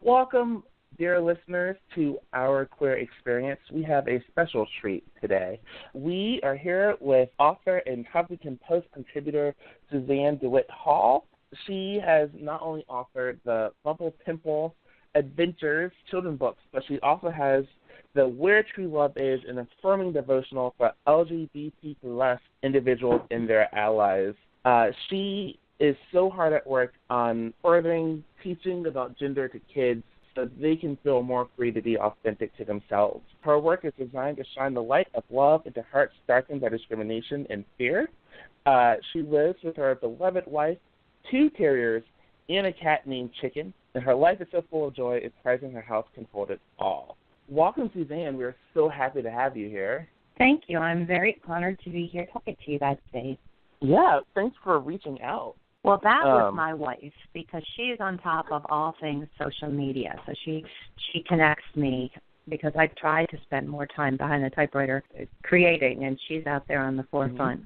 Welcome, dear listeners, to Our Queer Experience. We have a special treat today. We are here with author and Huffington Post contributor Suzanne DeWitt Hall. She has not only authored the Bubble Pimple Adventures children's books, but she also has the Where True Love Is, an affirming devotional for LGBT plus individuals and their allies. She is so hard at work on furthering teaching about gender to kids so they can feel more free to be authentic to themselves. Her work is designed to shine the light of love into hearts darkened by discrimination and fear. She lives with her beloved wife, 2 terriers, and a cat named Chicken, and her life is so full of joy, it's surprising her house can hold it all. Welcome, Suzanne. We're so happy to have you here. Thank you. I'm very honored to be here talking to you guys today. Yeah, thanks for reaching out. Well, that was my wife, because she's on top of all things social media. So she connects me, because I try to spend more time behind the typewriter creating, and she's out there on the forefront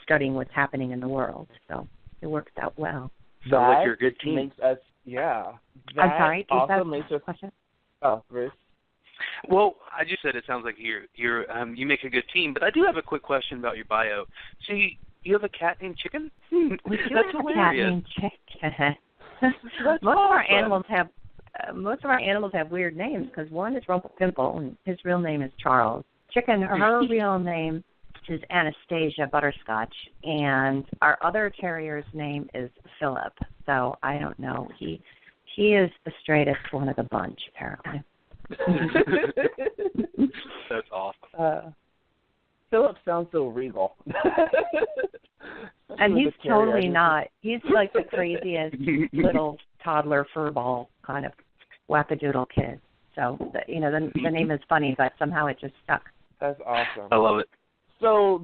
studying what's happening in the world. So it works out well. So like you're a good team. Makes us, yeah. I'm sorry, also makes us. Question? Oh, Bruce. Well, I just said it sounds like you make a good team, but I do have a quick question about your bio. So you have a cat named Chicken? We do That's have hilarious. a cat named Chicken. Most of our animals have weird names, because one is Rumpelpimple, and his real name is Charles. Chicken, her real name is Anastasia Butterscotch, and our other terrier's name is Philip. So I don't know. He is the straightest one of the bunch, apparently. That's awesome. Philip sounds so regal. And he's totally not. He's like the craziest little toddler furball kind of wackadoodle kid. So, the name is funny, but somehow it just stuck. That's awesome. I love it. So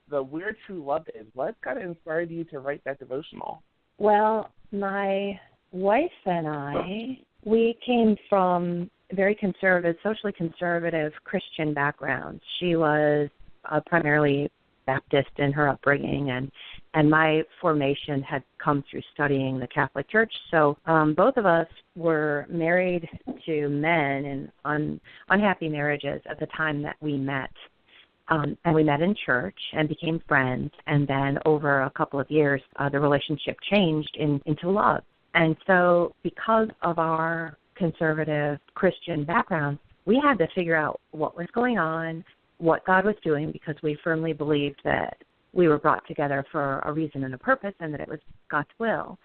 the Where True Love Is, what kind of inspired you to write that devotional? Well, my wife and I, we came from very conservative, socially conservative Christian backgrounds. She was primarily Baptist in her upbringing, and my formation had come through studying the Catholic Church. So both of us were married to men in unhappy marriages at the time that we met. And we met in church and became friends. And then over a couple of years, the relationship changed into love. And so because of our conservative Christian background, we had to figure out what was going on, what God was doing, because we firmly believed that we were brought together for a reason and a purpose, and that it was God's will.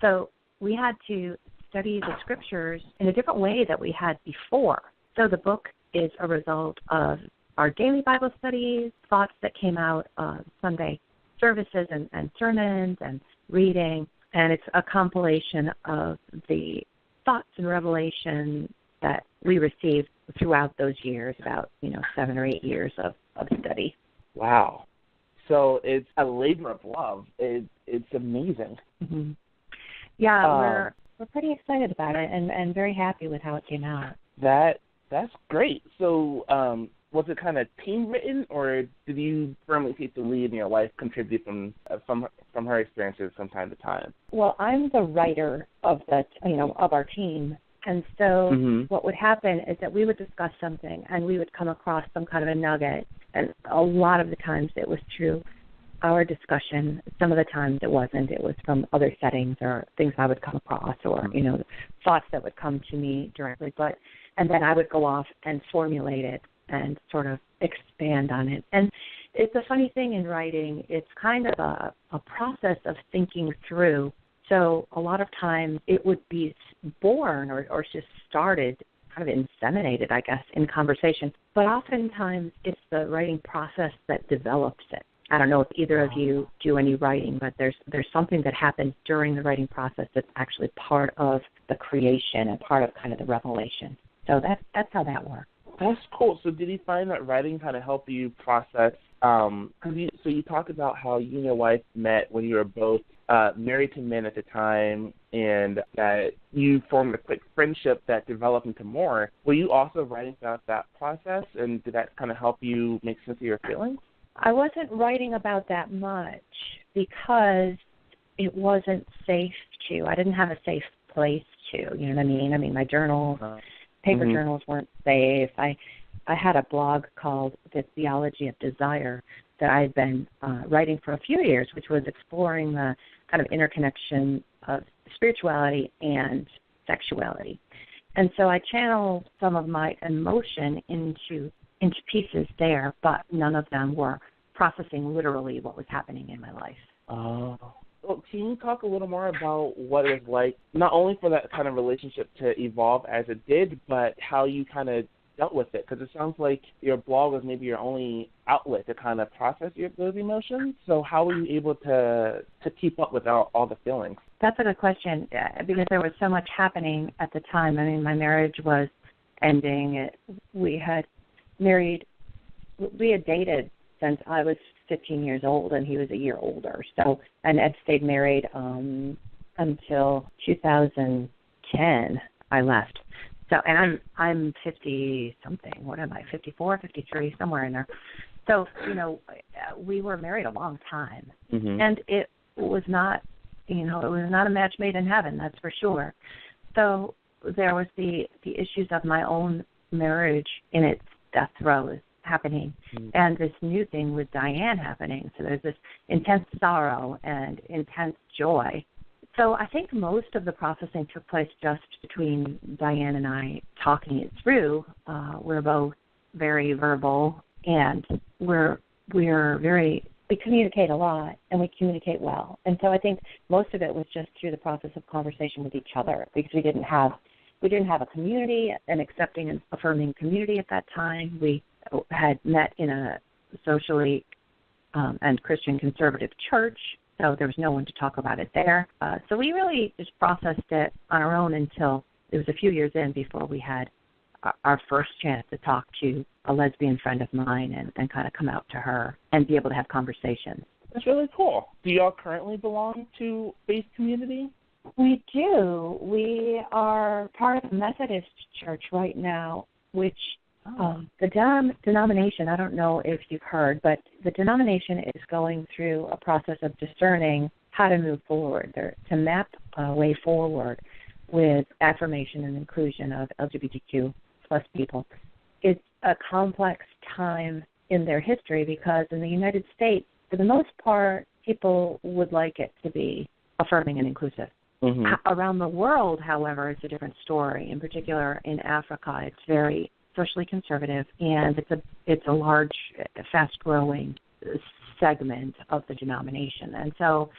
So we had to study the scriptures in a different way that we had before. So the book is a result of our daily Bible studies, thoughts that came out of Sunday services and sermons and reading, and it's a compilation of the thoughts and revelation that we received throughout those years, about 7 or 8 years of study. Wow. So it's a labor of love. It's amazing. Mm-hmm. Yeah, we're pretty excited about it and very happy with how it came out. That's great. So was it kind of team written, or did you firmly take the lead and your wife contribute from her experiences from time to time? Well, I'm the writer of of our team. And so what would happen is that we would discuss something, and we would come across some kind of a nugget. And a lot of the times it was through our discussion. Some of the times it wasn't. It was from other settings or things I would come across, or thoughts that would come to me directly. And then I would go off and formulate it and sort of expand on it. And it's a funny thing in writing. It's kind of a process of thinking through. So a lot of times it would be born or just started, kind of inseminated, I guess, in conversation. But oftentimes it's the writing process that develops it. I don't know if either of you do any writing, but there's something that happens during the writing process that's actually part of the creation and part of kind of the revelation. So that's how that works. That's cool. So did you find that writing kind of helped you process? So you talked about how you and your wife met when you were both married to men at the time, and that you formed a quick friendship that developed into more. Were you also writing about that process, and did that kind of help you make sense of your feelings? I wasn't writing about that much because it wasn't safe to. I didn't have a safe place to. You know what I mean? I mean, my journals, paper journals weren't safe. I had a blog called The Theology of Desire that I'd been writing for a few years, which was exploring the kind of interconnection of spirituality and sexuality. And so I channeled some of my emotion into pieces there, but none of them were processing literally what was happening in my life. Oh. Well, can you talk a little more about what it was like, not only for that kind of relationship to evolve as it did, but how you kind of dealt with it? Because it sounds like your blog was maybe your only outlet to kind of process those emotions. So how were you able to keep up with all the feelings? That's a good question, because there was so much happening at the time. I mean, my marriage was ending. We had dated since I was 15 years old, and he was a year older. So, and Ed stayed married until 2010. I left. So, and I'm 50 something. What am I? 54, 53, somewhere in there. So, you know, we were married a long time, and it was not, you know, it was not a match made in heaven. That's for sure. So there was the issues of my own marriage in its death throes happening, and this new thing with Diane happening. So there's this intense sorrow and intense joy. So I think most of the processing took place just between Diane and I talking it through. We're both very verbal, and we communicate a lot, and we communicate well. And so I think most of it was just through the process of conversation with each other, because we didn't have a community, an accepting and affirming community at that time. We had met in a socially and Christian conservative church, so there was no one to talk about it there. So we really just processed it on our own until it was a few years in before we had our first chance to talk to a lesbian friend of mine and kind of come out to her and be able to have conversations. That's really cool. Do y'all currently belong to faith community? We do. We are part of the Methodist Church right now, which the denomination, I don't know if you've heard, but the denomination is going through a process of discerning how to move forward, to map a way forward with affirmation and inclusion of LGBTQ plus people. It's a complex time in their history, because in the United States, for the most part, people would like it to be affirming and inclusive. Around the world, however, it's a different story. In particular, in Africa, it's very socially conservative, and it's a large, fast-growing segment of the denomination. And so,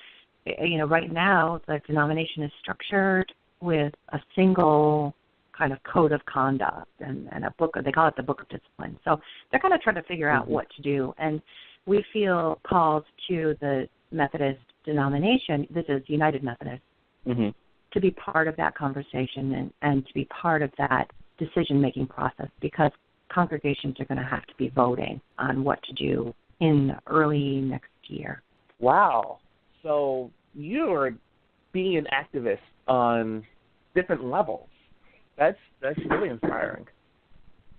you know, right now, the denomination is structured with a single kind of code of conduct and a book. They call it the Book of Discipline. So they're kind of trying to figure out what to do. And we feel called to the Methodist denomination, this is United Methodist, to be part of that conversation and to be part of that decision-making process, because congregations are going to have to be voting on what to do in early next year. Wow. So you are being an activist on different levels. That's really inspiring.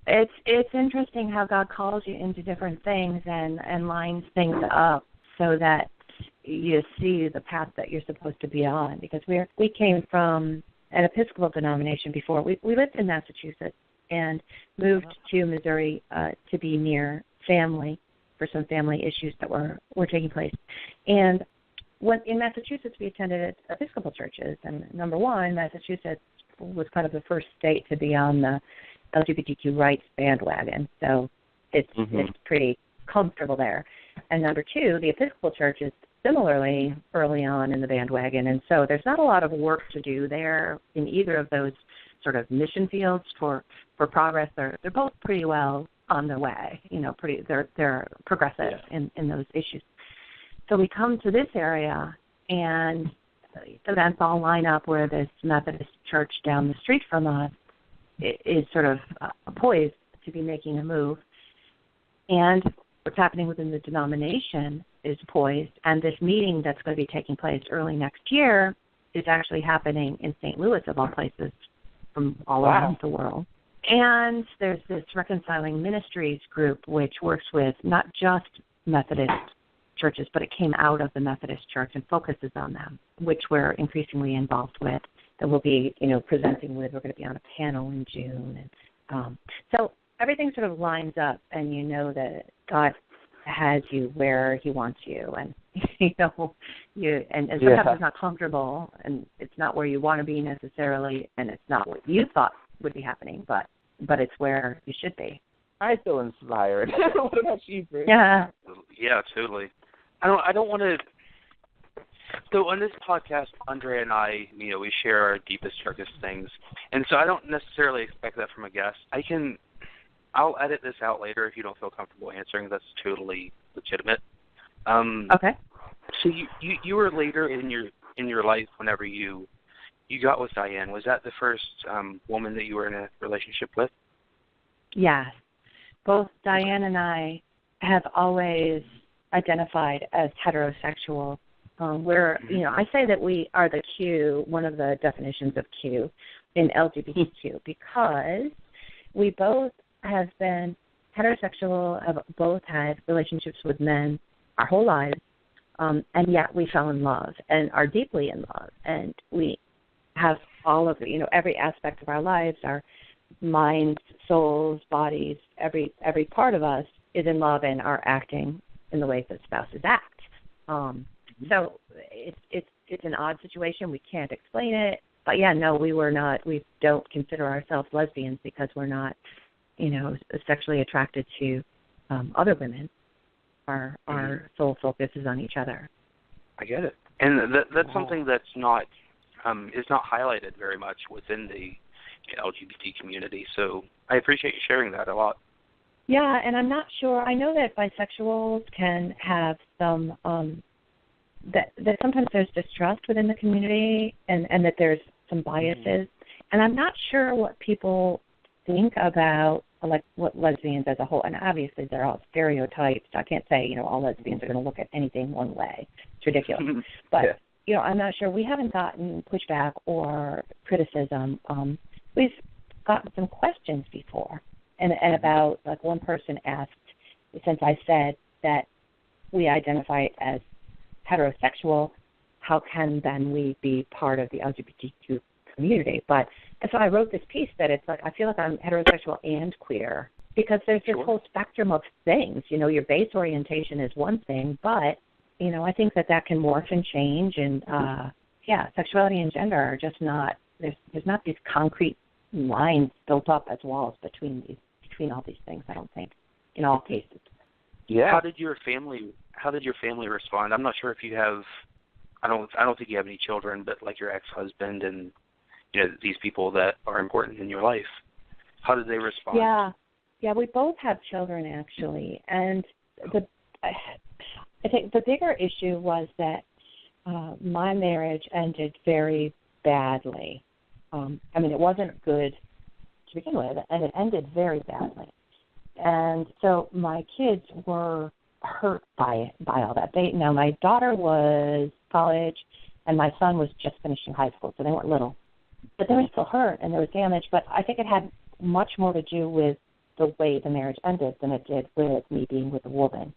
It's interesting how God calls you into different things and lines things up so that you see the path that you're supposed to be on. Because we came from an Episcopal denomination before. We lived in Massachusetts and moved to Missouri to be near family for some family issues that were taking place. And in Massachusetts, we attended Episcopal churches. And number one, Massachusetts was kind of the first state to be on the LGBTQ rights bandwagon. So it's pretty comfortable there. And number two, the Episcopal Church is similarly early on in the bandwagon. And so there's not a lot of work to do there in either of those sort of mission fields for progress. They're both pretty well on their way. You know, they're progressive in those issues. So we come to this area, and events all line up where this Methodist church down the street from us is sort of poised to be making a move. And what's happening within the denomination is poised, and this meeting that's going to be taking place early next year is actually happening in St. Louis, of all places, from all around the world. And there's this Reconciling Ministries group, which works with not just Methodist churches, but it came out of the Methodist Church and focuses on them, which we're increasingly involved with. that we'll be, presenting with. We're going to be on a panel in June. And so everything sort of lines up, and you know that God has you where he wants you. And, and sometimes it's not comfortable, and it's not where you want to be necessarily, and it's not what you thought would be happening, but it's where you should be. I feel inspired. What about you, Bruce? Yeah. Yeah, totally. I don't want to. So on this podcast, Andre and I, we share our deepest, darkest things, and so I don't necessarily expect that from a guest. I'll edit this out later if you don't feel comfortable answering. That's totally legitimate. Okay. So you were later in your life whenever you got with Diane. Was that the first woman that you were in a relationship with? Yes. Both Diane and I have always identified as heterosexual. We're, I say that we are the Q, one of the definitions of Q in LGBTQ, because we both have been heterosexual, have both had relationships with men our whole lives, and yet we fell in love and are deeply in love. And we have all of every aspect of our lives, our minds, souls, bodies, every part of us is in love and are acting in the way that spouses act. So it's an odd situation. We can't explain it. But yeah, no, we don't consider ourselves lesbians because we're not, sexually attracted to other women. Our sole focus is on each other. I get it. And that's something that's not is not highlighted very much within the LGBT community. So I appreciate you sharing that a lot. Yeah, and I'm not sure. I know that bisexuals can have some that sometimes there's distrust within the community, and that there's some biases. And I'm not sure what people think about what lesbians as a whole. And obviously, they're all stereotypes. I can't say all lesbians are going to look at anything one way. It's ridiculous. But I'm not sure. We haven't gotten pushback or criticism. We've gotten some questions before, and about one person asked, since I said that we identify as heterosexual, how can then we be part of the LGBTQ community? And so I wrote this piece that it's I feel like I'm heterosexual and queer, because there's this whole spectrum of things. Your base orientation is one thing, but I think that can morph and change, and sexuality and gender are just not there's not these concrete lines built up as walls between all these things. I don't think in all cases. Yeah. How did your family respond? I'm not sure if you have. I don't think you have any children, but your ex-husband and these people that are important in your life. How did they respond? Yeah, we both have children actually, and I think the bigger issue was that my marriage ended very badly. It wasn't good to begin with, and it ended very badly. And so my kids were hurt by all that. My daughter was college, and my son was just finishing high school, so they weren't little. But they were still hurt, and there was damage. But I think it had much more to do with the way the marriage ended than it did with me being with a woman.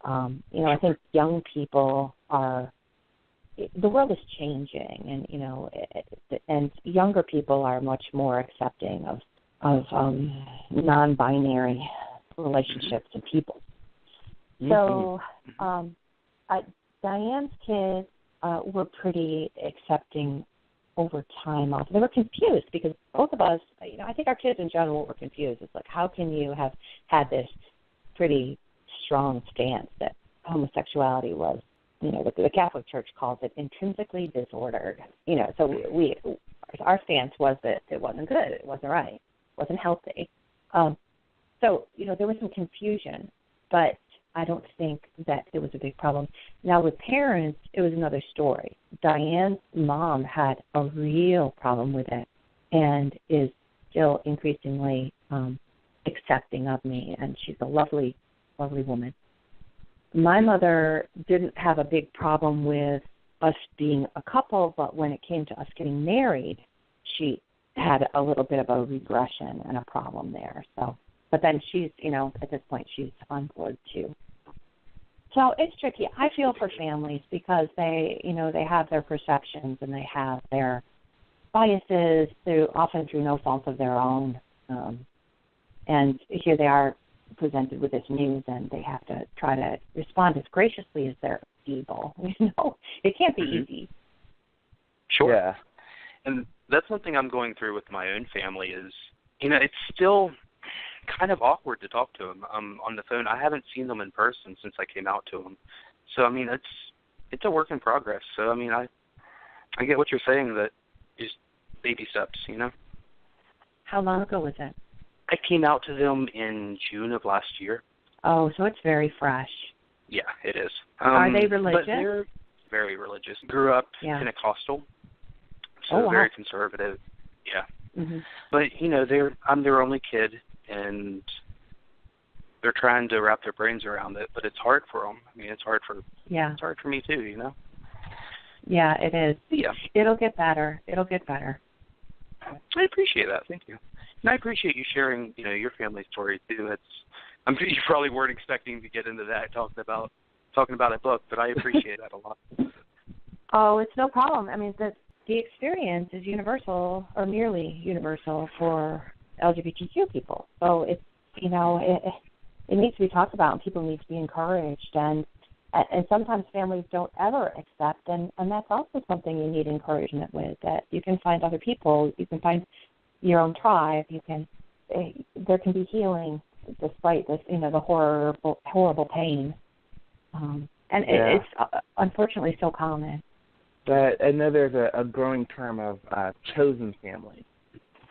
I think young people the world is changing, and younger people are much more accepting of non-binary relationships and people. So Diane's kids were pretty accepting over time. Also, they were confused because both of us, I think our kids in general were confused. It's how can you have had this pretty strong stance that homosexuality was, the Catholic Church calls it intrinsically disordered. So our stance was that it wasn't good, it wasn't right, it wasn't healthy. So there was some confusion, but I don't think that it was a big problem. Now with parents, it was another story. Diane's mom had a real problem with it, and is still increasingly accepting of me, and she's a lovely, lovely woman. My mother didn't have a big problem with us being a couple, but when it came to us getting married, she had a little bit of a regression and a problem there. So, but then she's, at this point, she's on board too. So it's tricky. I feel for families because they have their perceptions and they have their biases often through no fault of their own. And here they are presented with this news, and they have to try to respond as graciously as they're able. It can't be easy. Sure. Yeah. And that's one thing I'm going through with my own family is, it's still kind of awkward to talk to them on the phone. I haven't seen them in person since I came out to them. So, it's a work in progress. So, I get what you're saying, that just baby steps, How long ago was it? I came out to them in June of last year. Oh, so it's very fresh. Yeah, it is. Are they religious? But they're very religious. Grew up Pentecostal, so very conservative. Yeah. Mm-hmm. But, I'm their only kid, and they're trying to wrap their brains around it, but it's hard for them. It's hard for me too, Yeah, it is. Yeah. It'll get better. I appreciate that. Thank you. And I appreciate you sharing, your family story too. I'm sure you probably weren't expecting to get into that talking about a book, but I appreciate that a lot. Oh, it's no problem. The experience is universal, or nearly universal, for LGBTQ people. So it's it needs to be talked about, and people need to be encouraged. And sometimes families don't ever accept, and that's also something you need encouragement with. That you can find other people, you can find your own tribe. There can be healing despite this, the horrible pain. It's unfortunately so common. But I know there's a growing term of chosen families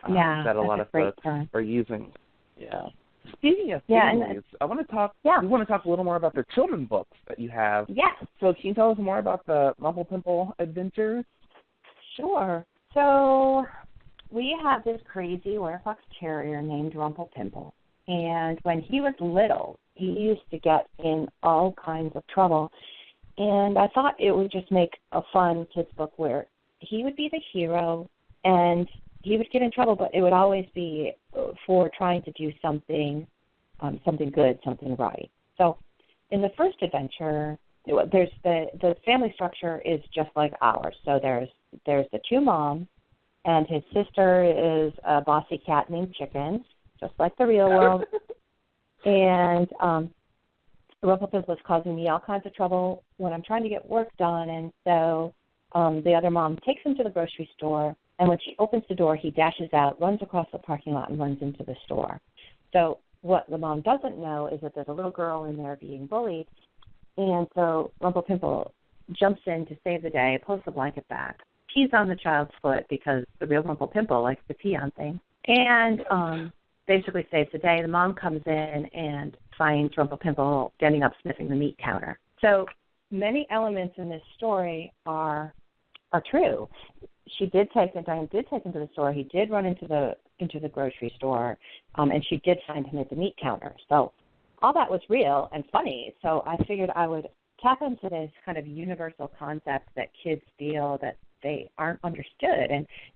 that a lot of folks are using. Yeah. Speaking of families, I want to talk. We want to talk a little more about the children's books that you have. Yes. So can you tell us more about the Rumple Pimple adventures? Sure. So we have this crazy Ware-Fox Terrier named Rumple Pimple, and when he was little, he used to get in all kinds of trouble. And I thought it would just make a fun kids book where he would be the hero and he would get in trouble, but it would always be for trying to do something good, something right. So in the first adventure, there's the family structure is just like ours. So there's the two moms, and his sister is a bossy cat named Chickens, just like the real world. And Rumple Pimple is causing me all kinds of trouble when I'm trying to get work done, and so the other mom takes him to the grocery store, and when she opens the door, he dashes out, runs across the parking lot, and runs into the store. So what the mom doesn't know is that there's a little girl in there being bullied, and so Rumple Pimple jumps in to save the day, pulls the blanket back, pees on the child's foot because the real Rumple Pimple likes to pee on things, and basically saves the day. The mom comes in and finds Rumple Pimple getting up sniffing the meat counter. So many elements in this story are true. Diane did take him to the store. He did run into the grocery store, and she did find him at the meat counter. So all that was real and funny. So I figured I would tap into this kind of universal concept that kids feel that they aren't understood,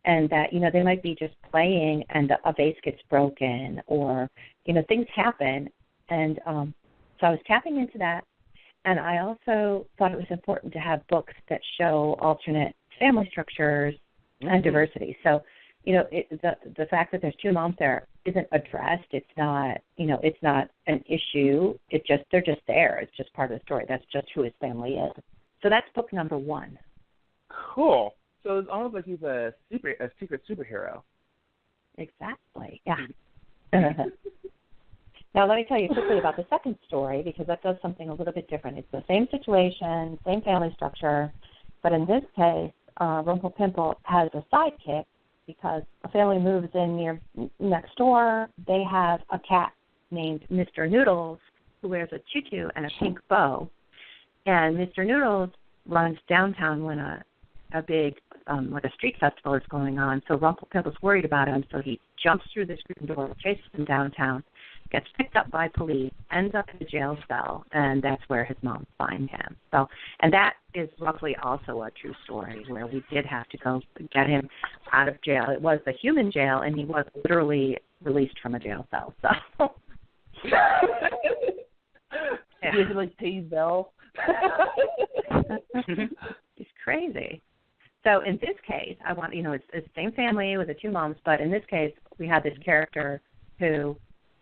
and that they might be just playing and a vase gets broken, or things happen, and so I was tapping into that. And I also thought it was important to have books that show alternate family structures and diversity. So, the fact that there's two moms there isn't addressed. It's not, it's not an issue. They're just there. It's just part of the story. That's just who his family is. So that's book number 1. Cool. So it's almost like he's a secret superhero. Exactly. Yeah. Now let me tell you quickly about the second story, because that does something a little bit different. It's the same situation, same family structure, but in this case, Rumple Pimple has a sidekick because a family moves in next door. They have a cat named Mr. Noodles who wears a tutu and a pink bow. And Mr. Noodles runs downtown when a big, like a street festival is going on. So Rumple Pimple's worried about him, so he jumps through the screen door, chases him downtown, gets picked up by police, ends up in a jail cell, and that's where his mom finds him. So, and that is roughly also a true story, where we did have to go get him out of jail. It was the human jail, and he was literally released from a jail cell. So, he has like paid bill. It's crazy. So in this case, I want, it's the same family with the two moms, but in this case, we had this character who,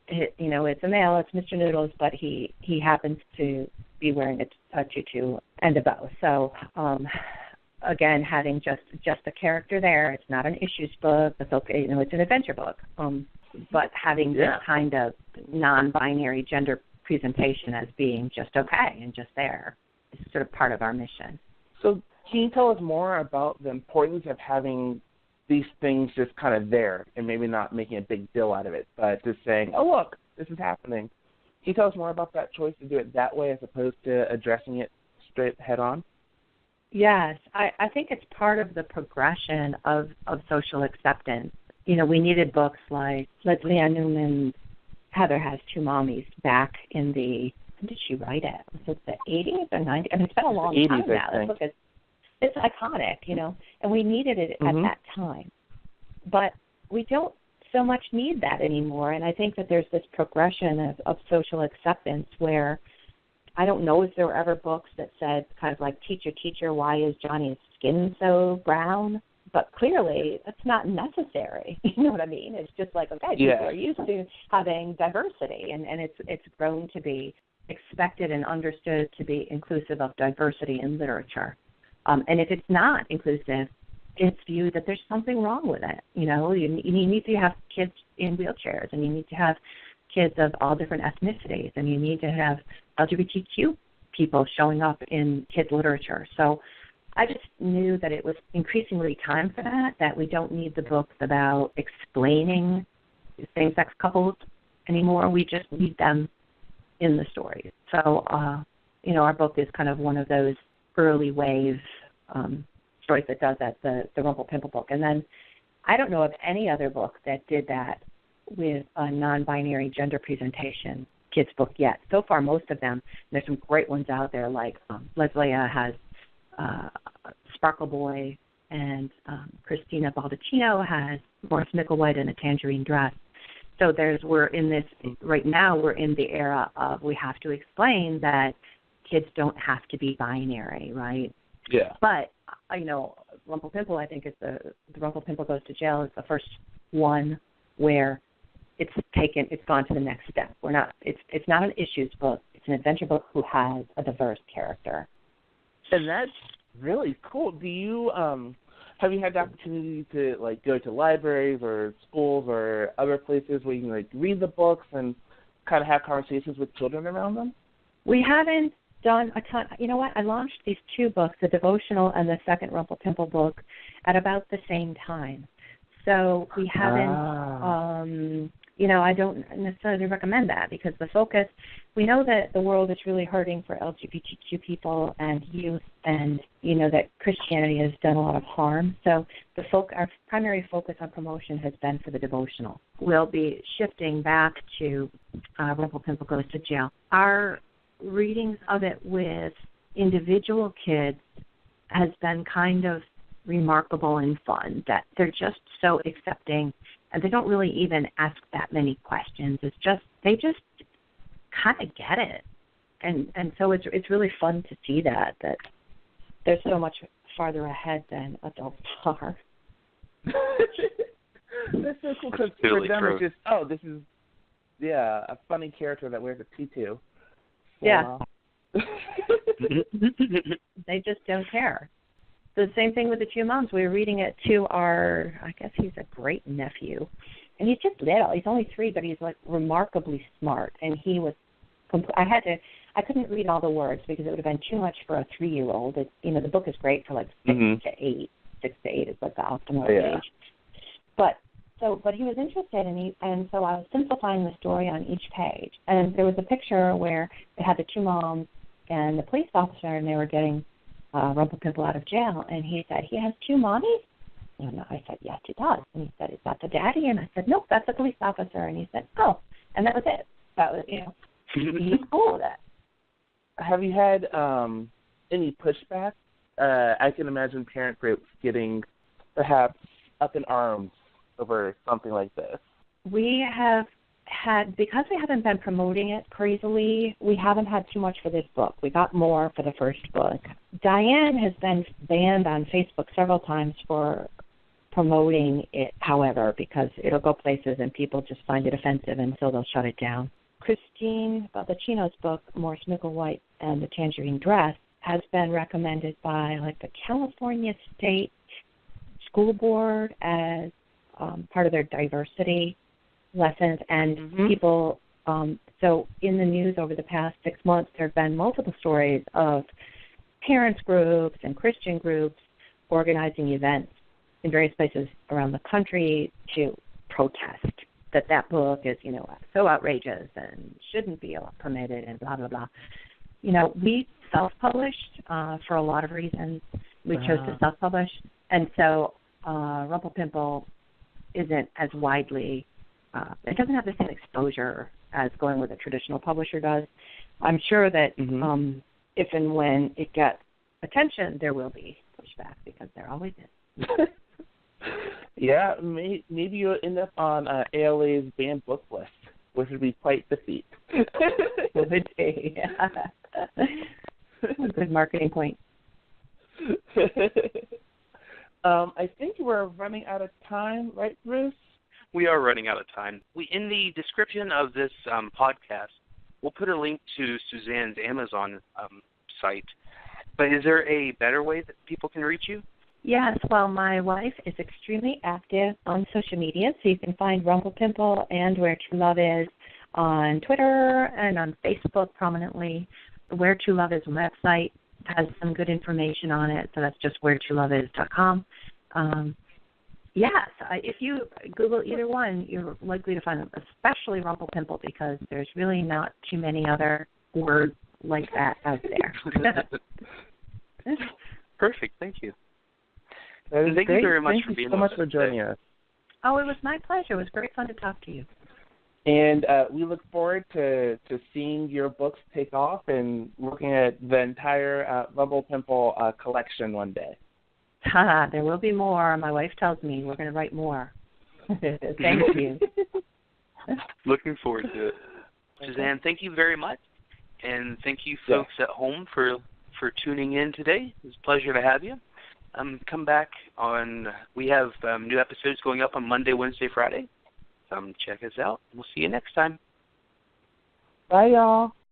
it's a male, it's Mr. Noodles, but he happens to be wearing a tutu and a bow. So, again, having just a character there, it's not an issues book, it's an adventure book, but having this kind of non-binary gender presentation as being just okay and just there is sort of part of our mission. So can you tell us more about the importance of having these things just kind of there and maybe not making a big deal out of it, but just saying, oh, look, this is happening? Can you tell us more about that choice to do it that way as opposed to addressing it straight head on? Yes, I think it's part of the progression of social acceptance. We needed books like Leslie Ann Newman's Heather Has Two Mommies back in when did she write it? Was it the 80s or 90s? I mean, it's been a long time now. That book it's iconic, and we needed it at that time. But we don't so much need that anymore, and I think that there's this progression of social acceptance where I don't know if there were ever books that said kind of like, teacher, teacher, why is Johnny's skin so brown? But clearly that's not necessary. You know what I mean? It's just like, okay, people are used to having diversity, and it's grown to be expected and understood to be inclusive of diversity in literature. And if it's not inclusive, it's viewed that there's something wrong with it. You need to have kids in wheelchairs, and you need to have kids of all different ethnicities, and you need to have LGBTQ people showing up in kids' literature. So I just knew that it was increasingly time for that we don't need the books about explaining same-sex couples anymore. We just need them in the stories. So, our book is kind of one of those early wave stories that does that, the Rumple Pimple book. And then I don't know of any other book that did that with a non-binary gender presentation kids book yet. So far, most of them, there's some great ones out there, like Leslie has Sparkle Boy, and Christina Baldacchino has Morris Micklewhite in a tangerine dress. So we're in the era of we have to explain that kids don't have to be binary, right? Yeah. But, Rumple Pimple, I think, is the Rumple Pimple Goes to Jail is the first one where it's gone to the next step. It's not an issues book. It's an adventure book who has a diverse character. And that's really cool. Do you have you had the opportunity to go to libraries or schools or other places where you can read the books and kind of have conversations with children around them? We haven't done a ton. You know what? I launched these two books, the devotional and the second Rumple Pimple book, at about the same time. So we haven't, I don't necessarily recommend that because the focus, we know that the world is really hurting for LGBTQ people and youth, and, that Christianity has done a lot of harm. So our primary focus on promotion has been for the devotional. We'll be shifting back to Rumple Pimple Goes to Jail. Our readings of it with individual kids has been kind of remarkable and fun, that they're just so accepting, and they don't really even ask that many questions. It's just they just kind of get it, and so it's really fun to see that they're so much farther ahead than adults are. That's so cool because for them it's just this is a funny character that wears a tutu. Yeah. They just don't care. The same thing with the two moms. We were reading it to our, I guess he's a great nephew, and he's just little. He's only 3, but he's remarkably smart. And he was, I couldn't read all the words because it would have been too much for a 3-year-old. The book is great for 6 to 8. 6 to 8 is the optimal age. But he was interested, and so I was simplifying the story on each page. And there was a picture where it had the two moms and the police officer, and they were getting Rumple Pimple out of jail, and he said, he has 2 mommies? And I said, yes, he does. And he said, is that the daddy? And I said, nope, that's the police officer. And he said, oh, and that was it. That was, he's cool with it. Have you had any pushback? I can imagine parent groups getting perhaps up in arms over something like this. We have because we haven't been promoting it crazily, we haven't had too much for this book. We got more for the first book. Diane has been banned on Facebook several times for promoting it, however, because it'll go places and people just find it offensive, and so they'll shut it down. Christine Baldacchino's book, Morris Micklewhite and the Tangerine Dress, has been recommended by the California State School Board as part of their diversity lessons, and people, so in the news over the past 6 months, there have been multiple stories of parents groups and Christian groups organizing events in various places around the country to protest that book is, so outrageous and shouldn't be permitted and blah, blah, blah. We self-published for a lot of reasons. We chose to self-publish, and so Rumpelpimple isn't as widely, it doesn't have the same exposure as going with a traditional publisher does. I'm sure that if and when it gets attention, there will be pushback, because there always is. Yeah, maybe you'll end up on ALA's banned book list, which would be quite the feat. It would be, yeah. Good marketing point. I think we're running out of time, right, Bruce? We are running out of time. In the description of this podcast, we'll put a link to Suzanne's Amazon site. But is there a better way that people can reach you? Yes, well, my wife is extremely active on social media, so you can find Rumpelpimple and Where True Love Is on Twitter and on Facebook prominently. Where True Love Is website has some good information on it, so that's just wheretrueloveis.com. Yes, if you Google either one, you're likely to find them, especially Rumpelpimple, because there's really not too many other words like that out there. Perfect, thank you. Thank you very much for being so much for joining us. Oh, it was my pleasure. It was very fun to talk to you. And we look forward to seeing your books take off and looking at the entire Rumpelpimple collection one day. There will be more. My wife tells me we're going to write more. Thank you. Looking forward to it. Suzanne, thank you very much. And thank you folks at home for tuning in today. It was a pleasure to have you. Come back we have new episodes going up on Monday, Wednesday, Friday. Check us out. We'll see you next time. Bye, y'all.